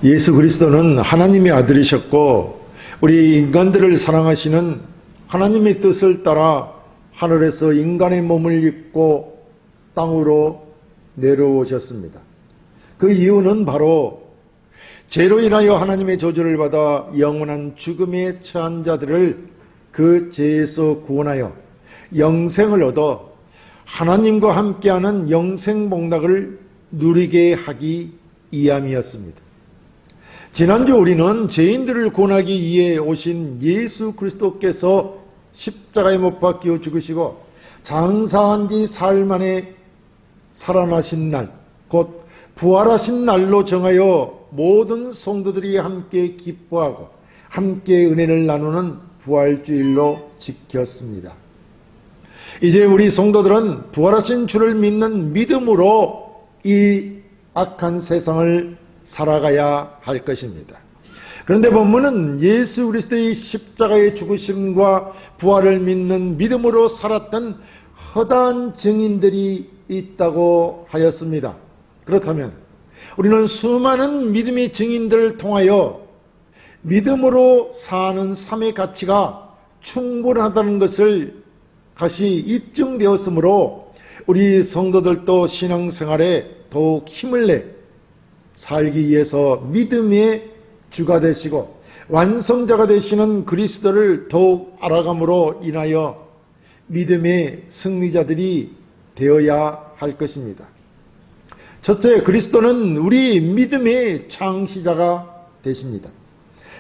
예수 그리스도는 하나님의 아들이셨고 우리 인간들을 사랑하시는 하나님의 뜻을 따라 하늘에서 인간의 몸을 입고 땅으로 내려오셨습니다. 그 이유는 바로 죄로 인하여 하나님의 저주를 받아 영원한 죽음에 처한 자들을 그 죄에서 구원하여 영생을 얻어 하나님과 함께하는 영생복락을 누리게 하기 위함이었습니다. 지난주 우리는 죄인들을 구원하기 위해 오신 예수 그리스도께서 십자가에 못 박혀 죽으시고 장사한 지 사흘 만에 살아나신 날, 곧 부활하신 날로 정하여 모든 성도들이 함께 기뻐하고 함께 은혜를 나누는 부활주일로 지켰습니다. 이제 우리 성도들은 부활하신 주를 믿는 믿음으로 이 악한 세상을 살아가야 할 것입니다. 그런데 본문은 예수 그리스도의 십자가의 죽으심과 부활을 믿는 믿음으로 살았던 허다한 증인들이 있다고 하였습니다. 그렇다면 우리는 수많은 믿음의 증인들을 통하여 믿음으로 사는 삶의 가치가 충분하다는 것을 다시 입증되었으므로 우리 성도들도 신앙생활에 더욱 힘을 내 살기 위해서 믿음의 주가 되시고 완성자가 되시는 그리스도를 더욱 알아감으로 인하여 믿음의 승리자들이 되어야 할 것입니다. 첫째, 그리스도는 우리 믿음의 창시자가 되십니다.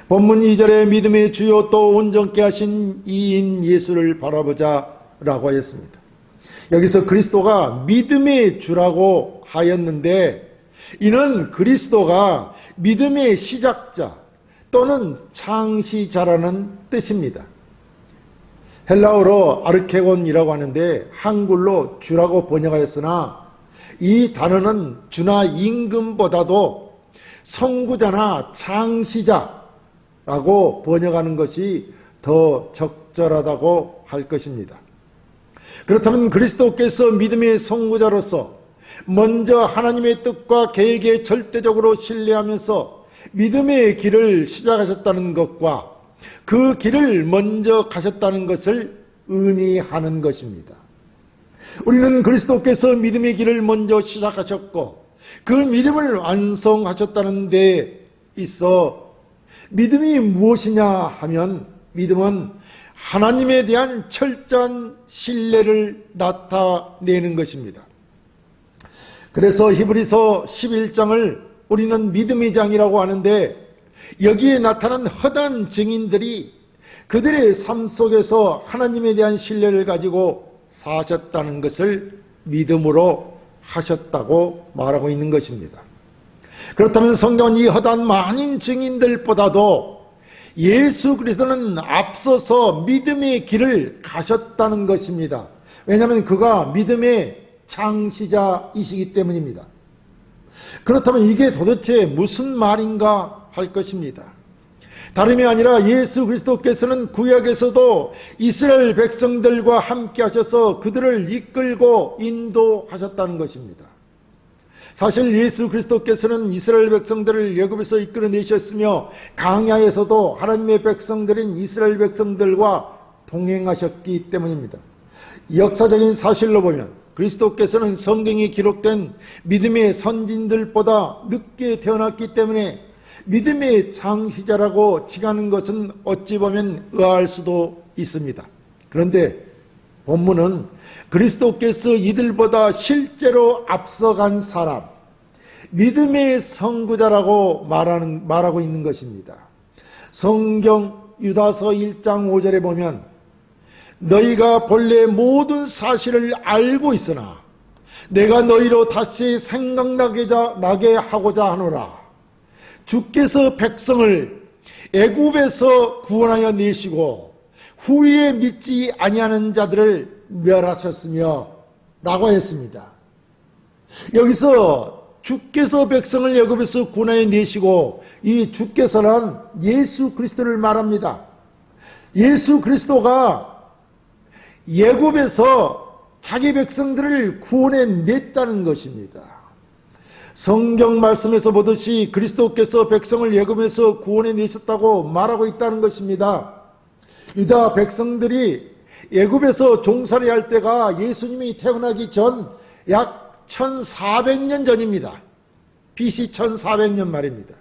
본문 2절에 믿음의 주요 또 온전케 하신 이인 예수를 바라보자 라고 하였습니다. 여기서 그리스도가 믿음의 주라고 하였는데 이는 그리스도가 믿음의 시작자 또는 창시자라는 뜻입니다. 헬라어로 아르케곤이라고 하는데 한글로 주라고 번역하였으나 이 단어는 주나 임금보다도 선구자나 창시자라고 번역하는 것이 더 적절하다고 할 것입니다. 그렇다면 그리스도께서 믿음의 선구자로서 먼저 하나님의 뜻과 계획에 절대적으로 신뢰하면서 믿음의 길을 시작하셨다는 것과 그 길을 먼저 가셨다는 것을 의미하는 것입니다. 우리는 그리스도께서 믿음의 길을 먼저 시작하셨고 그 믿음을 완성하셨다는 데 있어 믿음이 무엇이냐 하면 믿음은 하나님에 대한 철저한 신뢰를 나타내는 것입니다. 그래서 히브리서 11장을 우리는 믿음의 장이라고 하는데 여기에 나타난 허다한 증인들이 그들의 삶 속에서 하나님에 대한 신뢰를 가지고 사셨다는 것을 믿음으로 하셨다고 말하고 있는 것입니다. 그렇다면 성경은 이 허다한 많은 증인들보다도 예수 그리스도는 앞서서 믿음의 길을 가셨다는 것입니다. 왜냐하면 그가 믿음의 창시자이시기 때문입니다. 그렇다면 이게 도대체 무슨 말인가 할 것입니다. 다름이 아니라 예수 그리스도께서는 구약에서도 이스라엘 백성들과 함께 하셔서 그들을 이끌고 인도하셨다는 것입니다. 사실 예수 그리스도께서는 이스라엘 백성들을 애굽에서 이끌어내셨으며 광야에서도 하나님의 백성들인 이스라엘 백성들과 동행하셨기 때문입니다. 역사적인 사실로 보면 그리스도께서는 성경에 기록된 믿음의 선진들보다 늦게 태어났기 때문에 믿음의 창시자라고 칭하는 것은 어찌 보면 의아할 수도 있습니다. 그런데 본문은 그리스도께서 이들보다 실제로 앞서간 사람, 믿음의 선구자라고 말하고 있는 것입니다. 성경 유다서 1장 5절에 보면 너희가 본래 모든 사실을 알고 있으나 내가 너희로 다시 생각나게 하고자 하노라. 주께서 백성을 애굽에서 구원하여 내시고 후에 믿지 아니하는 자들을 멸하셨으며 라고 했습니다. 여기서 주께서 백성을 애굽에서 구원하여 내시고 이 주께서는 예수 그리스도를 말합니다. 예수 그리스도가 애굽에서 자기 백성들을 구원해 냈다는 것입니다. 성경 말씀에서 보듯이 그리스도께서 백성을 애굽에서 구원해 내셨다고 말하고 있다는 것입니다. 유다 백성들이 애굽에서 종살이 할 때가 예수님이 태어나기 전 약 1400년 전입니다. BC 1400년 말입니다.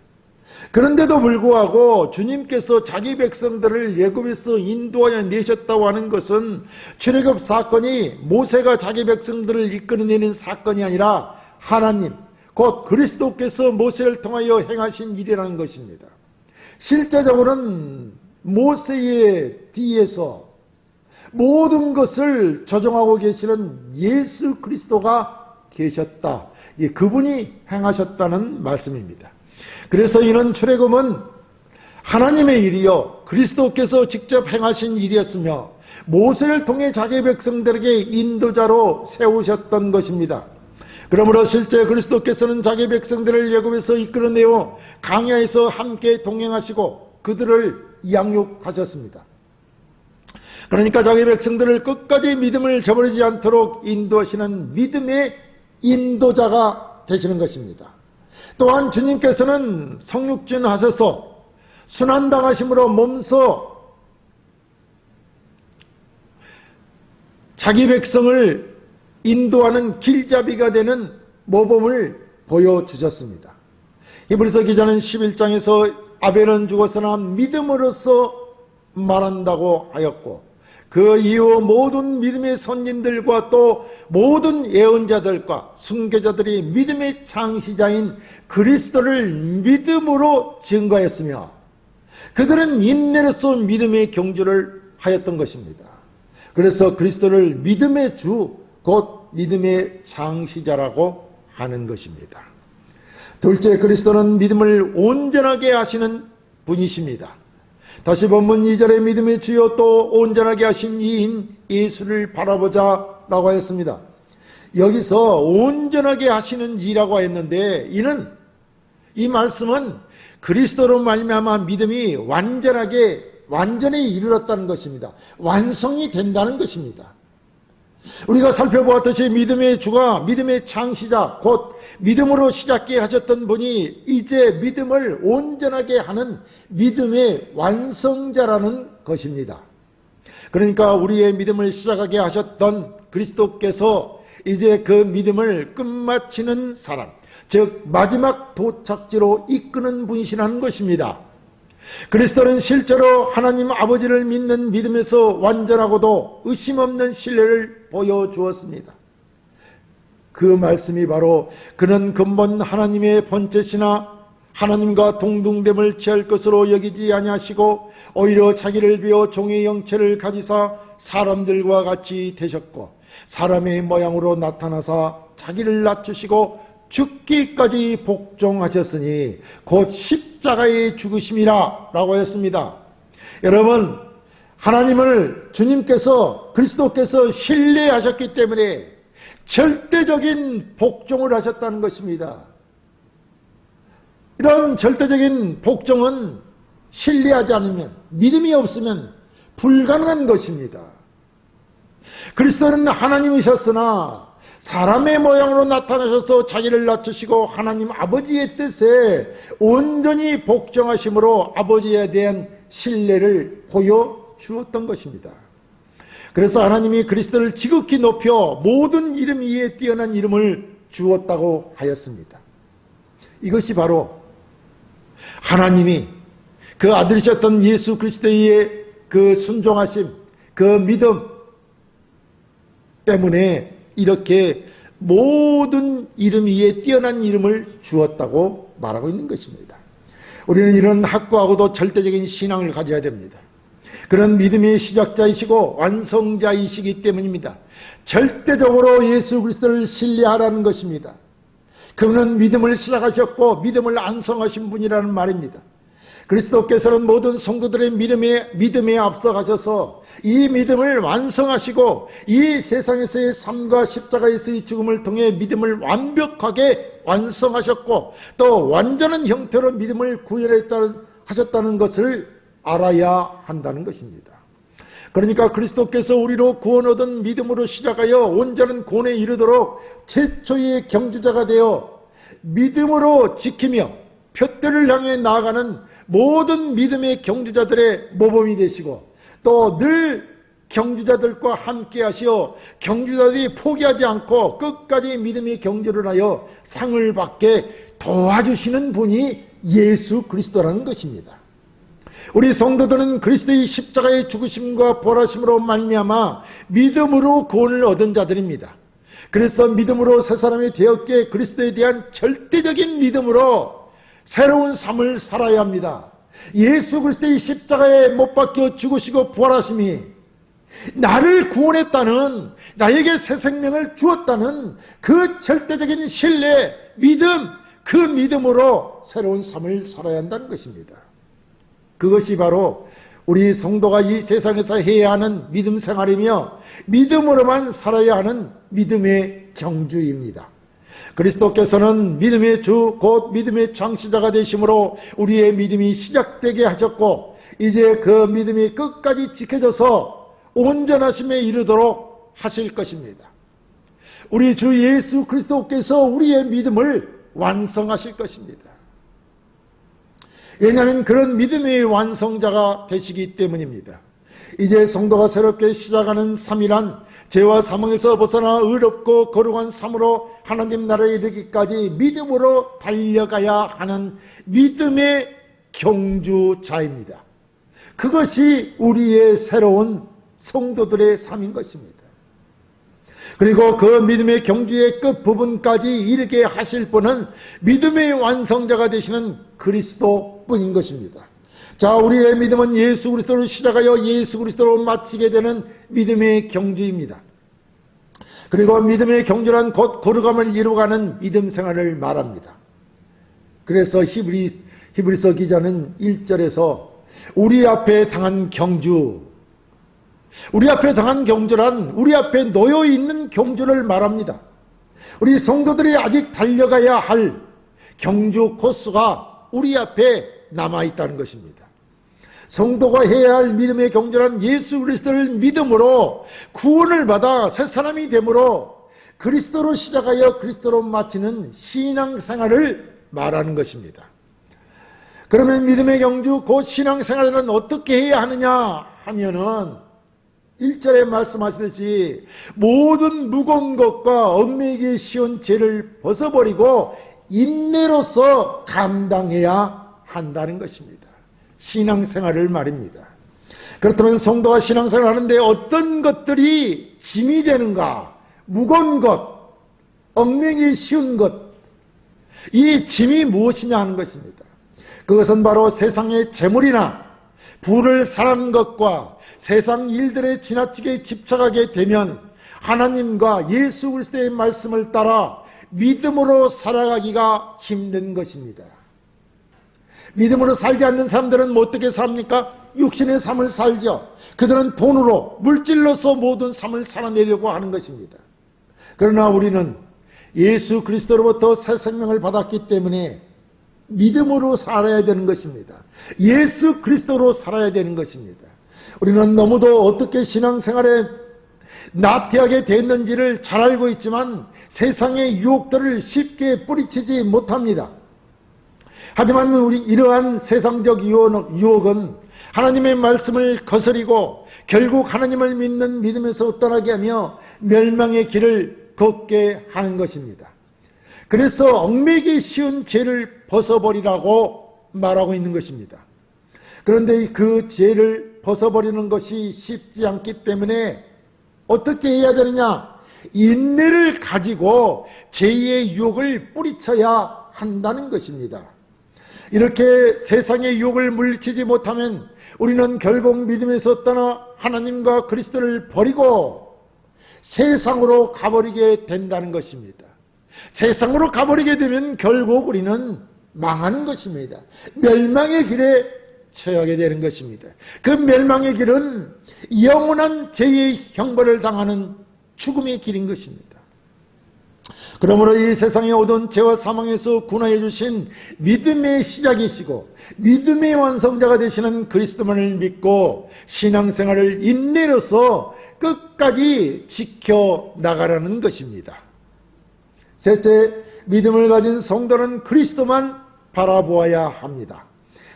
그런데도 불구하고 주님께서 자기 백성들을 애굽에서 인도하여 내셨다고 하는 것은 출애굽 사건이 모세가 자기 백성들을 이끌어내는 사건이 아니라 하나님 곧 그리스도께서 모세를 통하여 행하신 일이라는 것입니다. 실제적으로는 모세의 뒤에서 모든 것을 조정하고 계시는 예수 그리스도가 계셨다. 그분이 행하셨다는 말씀입니다. 그래서 이는 출애굽은 하나님의 일이요 그리스도께서 직접 행하신 일이었으며 모세를 통해 자기 백성들에게 인도자로 세우셨던 것입니다. 그러므로 실제 그리스도께서는 자기 백성들을 애굽에서 이끌어내어 광야에서 함께 동행하시고 그들을 양육하셨습니다. 그러니까 자기 백성들을 끝까지 믿음을 저버리지 않도록 인도하시는 믿음의 인도자가 되시는 것입니다. 또한 주님께서는 성육신 하셔서 순환당하심으로 몸소 자기 백성을 인도하는 길잡이가 되는 모범을 보여주셨습니다. 히브리서 기자는 11장에서 아벨은 죽었으나 믿음으로써 말한다고 하였고 그 이후 모든 믿음의 선진들과 또 모든 예언자들과 순교자들이 믿음의 창시자인 그리스도를 믿음으로 증거했으며 그들은 인내로서 믿음의 경주를 하였던 것입니다. 그래서 그리스도를 믿음의 주, 곧 믿음의 창시자라고 하는 것입니다. 둘째, 그리스도는 믿음을 온전하게 하시는 분이십니다. 다시 본문 2절에 믿음의 주요 또 온전하게 하신 이인 예수를 바라보자 라고 했습니다. 여기서 온전하게 하시는 이라고 했는데 이 말씀은 그리스도로 말미암아 믿음이 완전히 이르렀다는 것입니다. 완성이 된다는 것입니다. 우리가 살펴보았듯이 믿음의 주가 믿음의 창시자 곧 믿음으로 시작해 하셨던 분이 이제 믿음을 온전하게 하는 믿음의 완성자라는 것입니다. 그러니까 우리의 믿음을 시작하게 하셨던 그리스도께서 이제 그 믿음을 끝마치는 사람, 즉 마지막 도착지로 이끄는 분이시라는 것입니다. 그리스도는 실제로 하나님 아버지를 믿는 믿음에서 완전하고도 의심 없는 신뢰를 보여주었습니다. 그 말씀이 바로 그는 근본 하나님의 본체시나 하나님과 동등됨을 취할 것으로 여기지 아니하시고 오히려 자기를 비워 종의 형체를 가지사 사람들과 같이 되셨고 사람의 모양으로 나타나사 자기를 낮추시고 죽기까지 복종하셨으니 곧 십자가의 죽으심이라 라고 했습니다. 여러분, 하나님을 주님께서 그리스도께서 신뢰하셨기 때문에 절대적인 복종을 하셨다는 것입니다. 이런 절대적인 복종은 신뢰하지 않으면, 믿음이 없으면 불가능한 것입니다. 그리스도는 하나님이셨으나 사람의 모양으로 나타나셔서 자기를 낮추시고 하나님 아버지의 뜻에 온전히 복종하심으로 아버지에 대한 신뢰를 보여주었던 것입니다. 그래서 하나님이 그리스도를 지극히 높여 모든 이름 위에 뛰어난 이름을 주었다고 하였습니다. 이것이 바로 하나님이 그 아들이셨던 예수 그리스도의 그 순종하심, 그 믿음 때문에 이렇게 모든 이름 위에 뛰어난 이름을 주었다고 말하고 있는 것입니다. 우리는 이런 확고하고도 절대적인 신앙을 가져야 됩니다. 그런 믿음의 시작자이시고 완성자이시기 때문입니다. 절대적으로 예수 그리스도를 신뢰하라는 것입니다. 그분은 믿음을 시작하셨고 믿음을 완성하신 분이라는 말입니다. 그리스도께서는 모든 성도들의 믿음에 앞서가셔서 이 믿음을 완성하시고 이 세상에서의 삶과 십자가에서의 죽음을 통해 믿음을 완벽하게 완성하셨고 또 완전한 형태로 믿음을 구현하셨다는 것을 알아야 한다는 것입니다. 그러니까 그리스도께서 우리로 구원 얻은 믿음으로 시작하여 온전한 구원에 이르도록 최초의 경주자가 되어 믿음으로 지키며 표대를 향해 나아가는 모든 믿음의 경주자들의 모범이 되시고 또 늘 경주자들과 함께 하시어 경주자들이 포기하지 않고 끝까지 믿음의 경주를 하여 상을 받게 도와주시는 분이 예수 그리스도라는 것입니다. 우리 성도들은 그리스도의 십자가의 죽으심과 부활하심으로 말미암아 믿음으로 구원을 얻은 자들입니다. 그래서 믿음으로 새 사람이 되었기에 그리스도에 대한 절대적인 믿음으로 새로운 삶을 살아야 합니다. 예수 그리스도의 십자가에 못 박혀 죽으시고 부활하심이 나를 구원했다는, 나에게 새 생명을 주었다는 그 절대적인 신뢰, 믿음, 그 믿음으로 새로운 삶을 살아야 한다는 것입니다. 그것이 바로 우리 성도가 이 세상에서 해야 하는 믿음 생활이며 믿음으로만 살아야 하는 믿음의 경주입니다. 그리스도께서는 믿음의 주 곧 믿음의 창시자가 되심으로 우리의 믿음이 시작되게 하셨고 이제 그 믿음이 끝까지 지켜져서 온전하심에 이르도록 하실 것입니다. 우리 주 예수 그리스도께서 우리의 믿음을 완성하실 것입니다. 왜냐하면 그런 믿음의 완성자가 되시기 때문입니다. 이제 성도가 새롭게 시작하는 삶이란 죄와 사망에서 벗어나 의롭고 거룩한 삶으로 하나님 나라에 이르기까지 믿음으로 달려가야 하는 믿음의 경주자입니다. 그것이 우리의 새로운 성도들의 삶인 것입니다. 그리고 그 믿음의 경주의 끝부분까지 이르게 하실 분은 믿음의 완성자가 되시는 그리스도뿐인 것입니다. 자, 우리의 믿음은 예수 그리스도로 시작하여 예수 그리스도로 마치게 되는 믿음의 경주입니다. 그리고 믿음의 경주란 곧 거룩함을 이루어가는 믿음 생활을 말합니다. 그래서 히브리서 기자는 1절에서 우리 앞에 당한 경주, 우리 앞에 당한 경주란 우리 앞에 놓여 있는 경주를 말합니다. 우리 성도들이 아직 달려가야 할 경주 코스가 우리 앞에 남아있다는 것입니다. 성도가 해야 할 믿음의 경주란 예수 그리스도를 믿음으로 구원을 받아 새 사람이 되므로 그리스도로 시작하여 그리스도로 마치는 신앙생활을 말하는 것입니다. 그러면 믿음의 경주 곧 신앙생활은 어떻게 해야 하느냐 하면은 1절에 말씀하시듯이 모든 무거운 것과 얽매이기 쉬운 죄를 벗어버리고 인내로서 감당해야 한다는 것입니다. 신앙생활을 말입니다. 그렇다면 성도가 신앙생활을 하는데 어떤 것들이 짐이 되는가? 무거운 것, 얽매이기 쉬운 것, 이 짐이 무엇이냐 하는 것입니다. 그것은 바로 세상의 재물이나 부를 사랑하는 것과 세상 일들에 지나치게 집착하게 되면 하나님과 예수 그리스도의 말씀을 따라 믿음으로 살아가기가 힘든 것입니다. 믿음으로 살지 않는 사람들은 어떻게 삽니까? 육신의 삶을 살죠. 그들은 돈으로, 물질로서 모든 삶을 살아내려고 하는 것입니다. 그러나 우리는 예수 그리스도로부터 새 생명을 받았기 때문에 믿음으로 살아야 되는 것입니다. 예수 그리스도로 살아야 되는 것입니다. 우리는 너무도 어떻게 신앙생활에 나태하게 됐는지를 잘 알고 있지만 세상의 유혹들을 쉽게 뿌리치지 못합니다. 하지만 우리 이러한 세상적 유혹은 하나님의 말씀을 거스리고 결국 하나님을 믿는 믿음에서 떠나게 하며 멸망의 길을 걷게 하는 것입니다. 그래서 얽매이기 쉬운 죄를 벗어버리라고 말하고 있는 것입니다. 그런데 그 죄를 벗어버리는 것이 쉽지 않기 때문에 어떻게 해야 되느냐? 인내를 가지고 죄의 유혹을 뿌리쳐야 한다는 것입니다. 이렇게 세상의 유혹을 물리치지 못하면 우리는 결국 믿음에서 떠나 하나님과 그리스도를 버리고 세상으로 가버리게 된다는 것입니다. 세상으로 가버리게 되면 결국 우리는 망하는 것입니다. 멸망의 길에 처하게 되는 것입니다. 그 멸망의 길은 영원한 죄의 형벌을 당하는 죽음의 길인 것입니다. 그러므로 이 세상에 오던 죄와 사망에서 구원해 주신 믿음의 시작이시고 믿음의 완성자가 되시는 그리스도만을 믿고 신앙생활을 인내로서 끝까지 지켜나가라는 것입니다. 셋째, 믿음을 가진 성도는 그리스도만 바라보아야 합니다.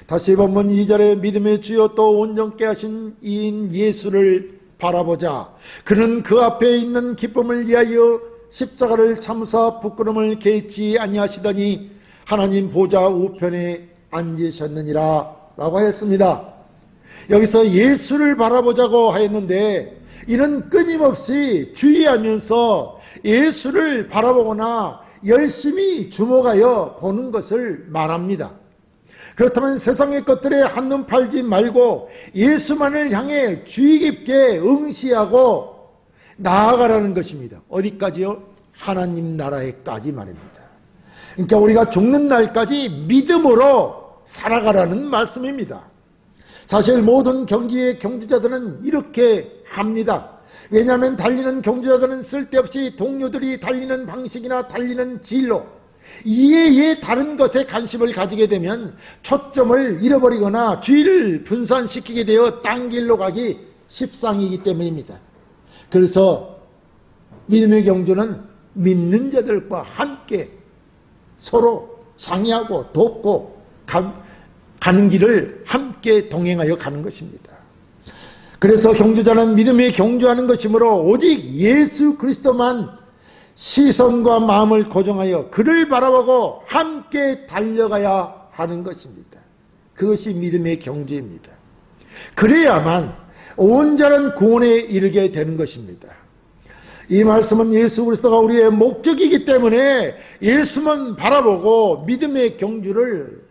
다시 본문 2절에 믿음의 주여 또 온전케 하신 이인 예수를 바라보자. 그는 그 앞에 있는 기쁨을 위하여 십자가를 참사 부끄러움을 개의치 아니하시더니 하나님 보좌 우편에 앉으셨느니라 라고 하였습니다. 여기서 예수를 바라보자고 하였는데 이는 끊임없이 주의하면서 예수를 바라보거나 열심히 주목하여 보는 것을 말합니다. 그렇다면 세상의 것들에 한눈 팔지 말고 예수만을 향해 주의 깊게 응시하고 나아가라는 것입니다. 어디까지요? 하나님 나라에까지 말입니다. 그러니까 우리가 죽는 날까지 믿음으로 살아가라는 말씀입니다. 사실 모든 경기의 경주자들은 이렇게 합니다. 왜냐하면 달리는 경주자들은 쓸데없이 동료들이 달리는 방식이나 달리는 진로, 이에 다른 것에 관심을 가지게 되면 초점을 잃어버리거나 주의를 분산시키게 되어 딴 길로 가기 십상이기 때문입니다. 그래서 믿음의 경주는 믿는 자들과 함께 서로 상의하고 돕고 가는 길을 함께 동행하여 가는 것입니다. 그래서 경주자는 믿음에 경주하는 것이므로 오직 예수 그리스도만 시선과 마음을 고정하여 그를 바라보고 함께 달려가야 하는 것입니다. 그것이 믿음의 경주입니다. 그래야만 온전한 구원에 이르게 되는 것입니다. 이 말씀은 예수 그리스도가 우리의 목적이기 때문에 예수만 바라보고 믿음의 경주를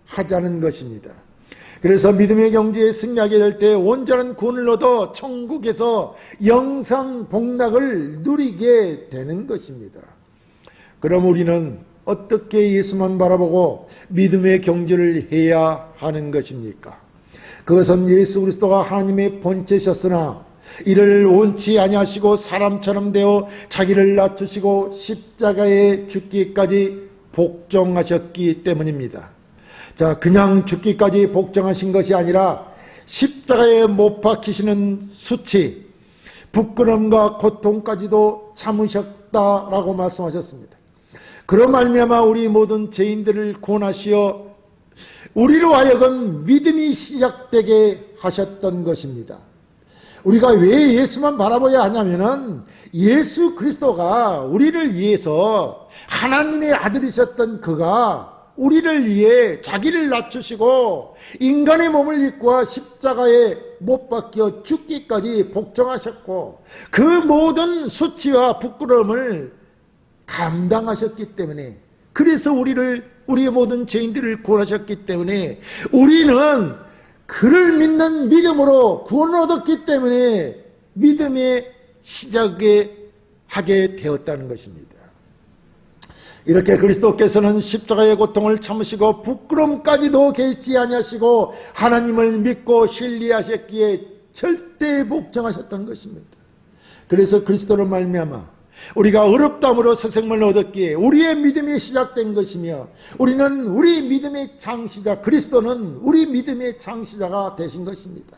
하자는 것입니다. 그래서 믿음의 경주에 승리하게 될 때 온전한 구원을 얻어 천국에서 영상 복락을 누리게 되는 것입니다. 그럼 우리는 어떻게 예수만 바라보고 믿음의 경주를 해야 하는 것입니까? 그것은 예수 그리스도가 하나님의 본체셨으나 이를 원치 아니하시고 사람처럼 되어 자기를 낮추시고 십자가에 죽기까지 복종하셨기 때문입니다. 자, 그냥 죽기까지 복종하신 것이 아니라 십자가에 못 박히시는 수치, 부끄러움과 고통까지도 참으셨다라고 말씀하셨습니다. 그런 말미암아 우리 모든 죄인들을 구원하시어 우리로 하여금 믿음이 시작되게 하셨던 것입니다. 우리가 왜 예수만 바라봐야 하냐면은 예수 그리스도가 우리를 위해서 하나님의 아들이셨던 그가 우리를 위해 자기를 낮추시고 인간의 몸을 입고 십자가에 못 박혀 죽기까지 복종하셨고 그 모든 수치와 부끄러움을 감당하셨기 때문에, 그래서 우리의 모든 죄인들을 구원하셨기 때문에 우리는 그를 믿는 믿음으로 구원을 얻었기 때문에 믿음의 시작에 하게 되었다는 것입니다. 이렇게 그리스도께서는 십자가의 고통을 참으시고 부끄러움까지도 개의치 아니하시고 하나님을 믿고 신뢰하셨기에 절대 복종하셨던 것입니다. 그래서 그리스도로 말미암아 우리가 어렵다므로 새 생명을 얻었기에 우리의 믿음이 시작된 것이며 우리는 우리 믿음의 창시자, 그리스도는 우리 믿음의 창시자가 되신 것입니다.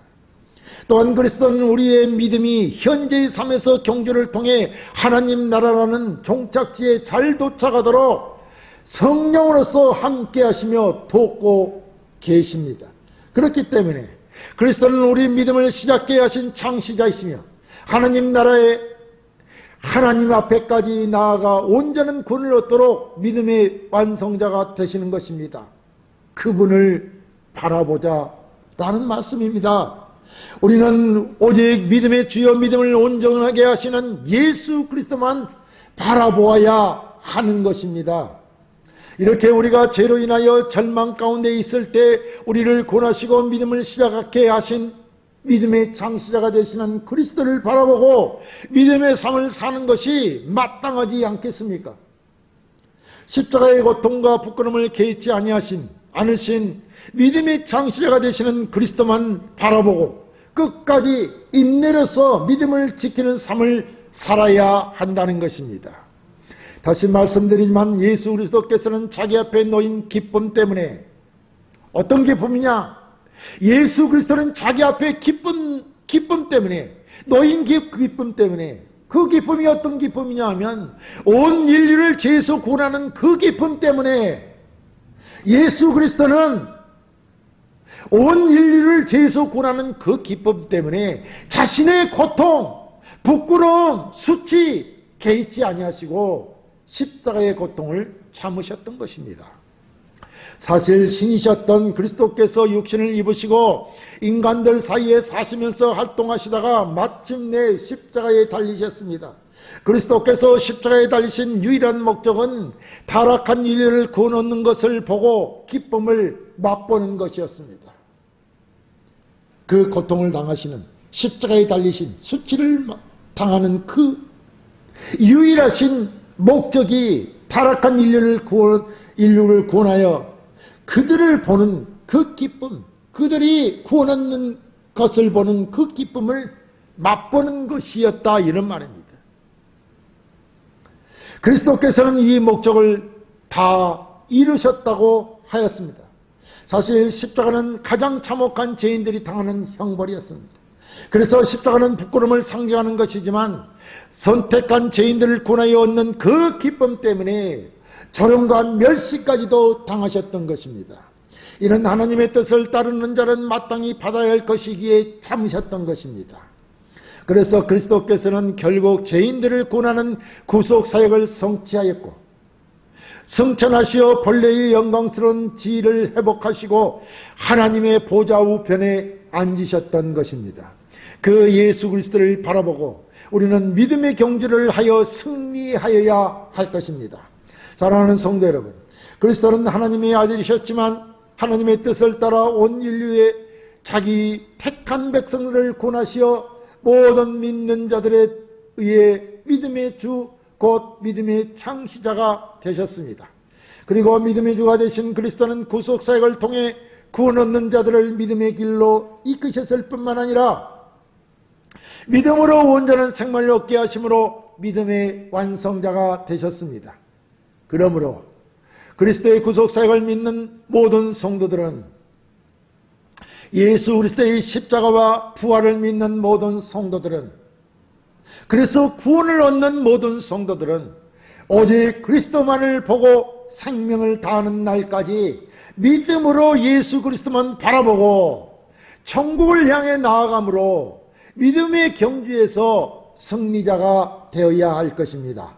또한 그리스도는 우리의 믿음이 현재의 삶에서 경주를 통해 하나님 나라라는 종착지에 잘 도착하도록 성령으로서 함께 하시며 돕고 계십니다. 그렇기 때문에 그리스도는 우리 믿음을 시작해 하신 창시자이시며 하나님 나라의 하나님 앞에까지 나아가 온전한 구원을 얻도록 믿음의 완성자가 되시는 것입니다. 그분을 바라보자 라는 말씀입니다. 우리는 오직 믿음의 주여 믿음을 온전하게 하시는 예수 그리스도만 바라보아야 하는 것입니다. 이렇게 우리가 죄로 인하여 절망 가운데 있을 때 우리를 구원하시고 믿음을 시작하게 하신 믿음의 창시자가 되시는 그리스도를 바라보고 믿음의 삶을 사는 것이 마땅하지 않겠습니까? 십자가의 고통과 부끄러움을 개의치 않으신 믿음의 창시자가 되시는 그리스도만 바라보고 끝까지 인내로서 믿음을 지키는 삶을 살아야 한다는 것입니다. 다시 말씀드리지만 예수 그리스도께서는 자기 앞에 놓인 기쁨 때문에, 어떤 기쁨이냐? 예수 그리스도는 자기 앞에 기쁨 때문에, 놓인 기쁨 때문에 그 기쁨이 어떤 기쁨이냐 하면 온 인류를 죄에서 구원하는 그 기쁨 때문에 예수 그리스도는 온 인류를 죄에서 구원하는 그 기쁨 때문에 자신의 고통, 부끄러움, 수치 개의치 아니하시고 십자가의 고통을 참으셨던 것입니다. 사실 신이셨던 그리스도께서 육신을 입으시고 인간들 사이에 사시면서 활동하시다가 마침내 십자가에 달리셨습니다. 그리스도께서 십자가에 달리신 유일한 목적은 타락한 인류를 구원 얻는 것을 보고 기쁨을 맛보는 것이었습니다. 그 고통을 당하시는, 십자가에 달리신, 수치를 당하는 그 유일하신 목적이 타락한 인류를 구원하여 그들을 보는 그 기쁨, 그들이 구원 얻는 것을 보는 그 기쁨을 맛보는 것이었다, 이런 말입니다. 그리스도께서는 이 목적을 다 이루셨다고 하였습니다. 사실 십자가는 가장 참혹한 죄인들이 당하는 형벌이었습니다. 그래서 십자가는 부끄러움을 상징하는 것이지만 선택한 죄인들을 구원하여 얻는 그 기쁨 때문에 조롱과 멸시까지도 당하셨던 것입니다. 이는 하나님의 뜻을 따르는 자는 마땅히 받아야 할 것이기에 참으셨던 것입니다. 그래서 그리스도께서는 결국 죄인들을 구원하는 구속사역을 성취하였고 성천하시어 본래의 영광스러운 지위를 회복하시고 하나님의 보좌 우편에 앉으셨던 것입니다. 그 예수 그리스도를 바라보고 우리는 믿음의 경주를 하여 승리하여야 할 것입니다. 사랑하는 성도 여러분, 그리스도는 하나님의 아들이셨지만 하나님의 뜻을 따라 온 인류에 자기 택한 백성들을 구원하시어 모든 믿는 자들에 의해 믿음의 주 곧 믿음의 창시자가 되셨습니다. 그리고 믿음의 주가 되신 그리스도는 구속사역을 통해 구원 얻는 자들을 믿음의 길로 이끄셨을 뿐만 아니라 믿음으로 온전한 생명을 얻게 하심으로 믿음의 완성자가 되셨습니다. 그러므로 그리스도의 구속사역을 믿는 모든 성도들은 예수 그리스도의 십자가와 부활을 믿는 모든 성도들은 그래서 구원을 얻는 모든 성도들은 오직 그리스도만을 보고 생명을 다하는 날까지 믿음으로 예수 그리스도만 바라보고 천국을 향해 나아감으로 믿음의 경주에서 승리자가 되어야 할 것입니다.